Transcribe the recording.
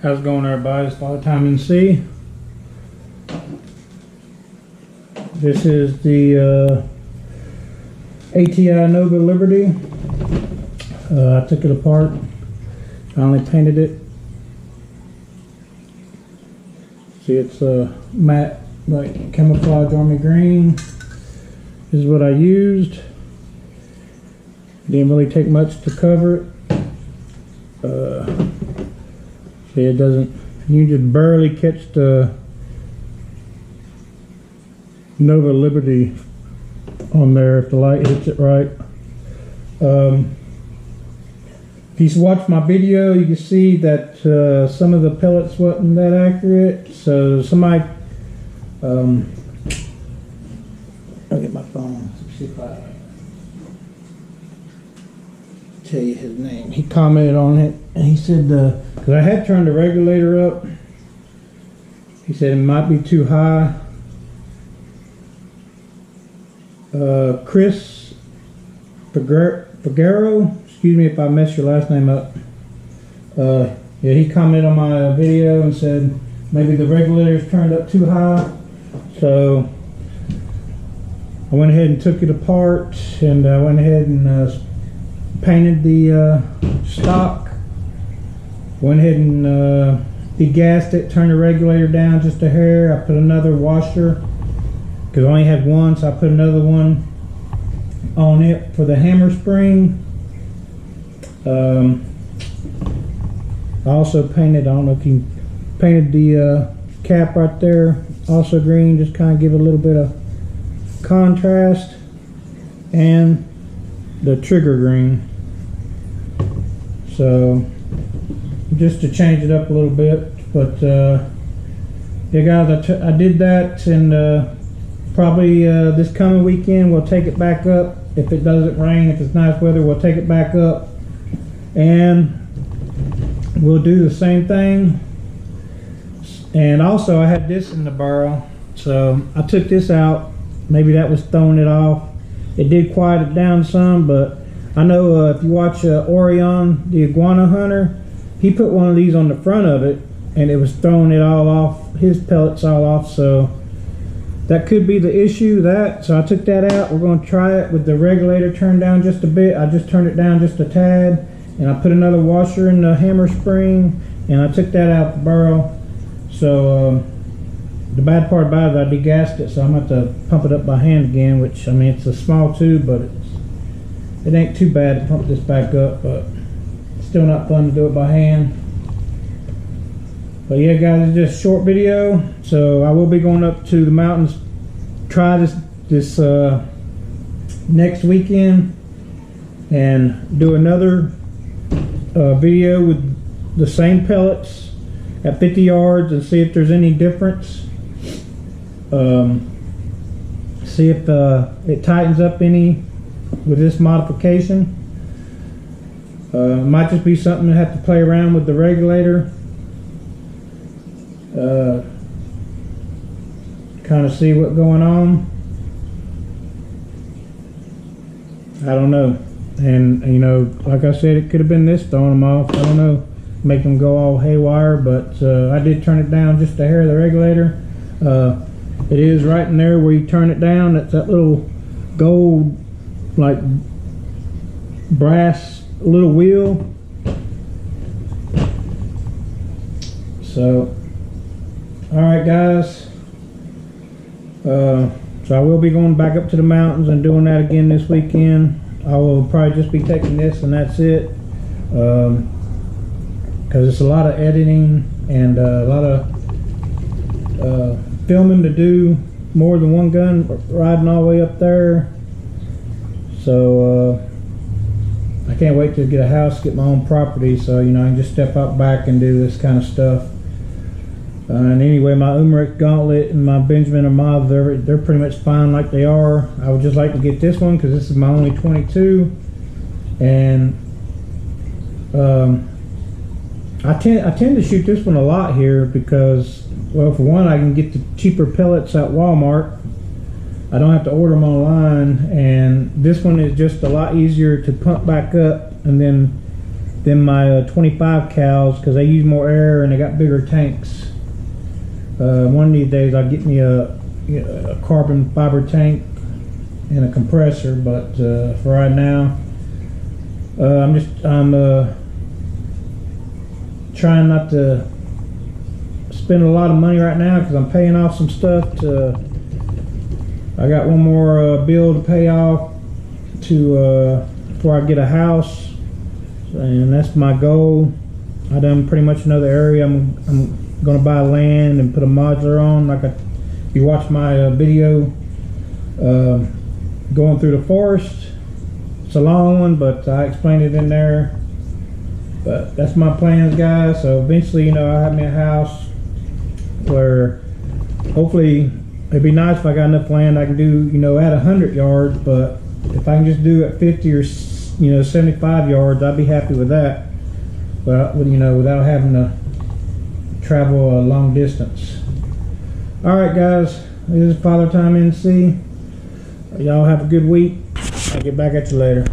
How's it going, everybody? It's Fathertimenc. This is the ATI Nova Liberty. I took it apart, finally painted it. See, it's matte, like camouflage army green. This is what I used. Didn't really take much to cover it. See, it doesn't, you just barely catch the Nova Liberty on there if the light hits it right. If you watch my video, you can see that some of the pellets wasn't that accurate. So somebody, I'll get my phone, see if I tell you his name. He commented on it and he said, because I had turned the regulator up, he said it might be too high. Chris Figueroa, excuse me if I messed your last name up. Yeah, he commented on my video and said maybe the regulator's turned up too high. So I went ahead and took it apart, and I went ahead and painted the stock. Went ahead and degassed it, turned the regulator down just a hair. I put another washer because I only had one, so I put another one on it for the hammer spring. I also painted, I don't know if you painted the cap right there, also green, just kind of give it a little bit of contrast, and the trigger green. So just to change it up a little bit. But yeah guys, I did that, and probably this coming weekend we'll take it back up. If it doesn't rain, if it's nice weather, we'll take it back up and we'll do the same thing. And also I had this in the barrel, so I took this out. Maybe that was throwing it off. It did quiet it down some, but I know if you watch Orion, the iguana hunter, he put one of these on the front of it and it was throwing it all off, his pellets all off, so that could be the issue. So I took that out. We're going to try it with the regulator turned down just a bit. I just turned it down just a tad, and I put another washer in the hammer spring, and I took that out the barrel. So the bad part about it, I degassed it, so I'm going to have to pump it up by hand again, which, I mean, it's a small tube, but it ain't too bad to pump this back up, but it's still not fun to do it by hand. But yeah guys, it's just a short video. So I will be going up to the mountains, try this next weekend, and do another video with the same pellets at 50 yards and see if there's any difference. See if it tightens up any with this modification. It might just be something to have to play around with the regulator. Kind of see what's going on. I don't know. And you know, like I said, it could have been this throwing them off. I don't know, make them go all haywire, but I did turn it down just a hair of the regulator. It is right in there where you turn it down. That's that little gold, like brass little wheel. So alright guys, so I will be going back up to the mountains and doing that again this weekend. I will probably just be taking this and that's it, because it's a lot of editing and a lot of filming to do, more than one gun riding all the way up there. So I can't wait to get a house, get my own property, so you know I can just step out back and do this kind of stuff. And anyway, my Umrex Gauntlet and my Benjamin Armada, they're pretty much fine like they are. I would just like to get this one because this is my only 22, and I tend to shoot this one a lot here because, well, for one, I can get the cheaper pellets at Walmart. I don't have to order them online, and this one is just a lot easier to pump back up and then than my 25 cows because they use more air and they got bigger tanks. One of these days I'll get me a carbon fiber tank and a compressor, but for right now I'm trying not to spend a lot of money right now because I'm paying off some stuff. I got one more bill to pay off before I get a house, and that's my goal. I done pretty much know the area. I'm gonna buy land and put a modular on. If you watch my video going through the forest, it's a long one, but I explained it in there. But that's my plans, guys. So eventually, I'll have me a house where hopefully it'd be nice if I got enough land I can do, at 100 yards. But if I can just do it 50 or 75 yards, I'd be happy with that. But without having to travel a long distance. All right, guys. This is Fathertimenc. Y'all have a good week. I'll get back at you later.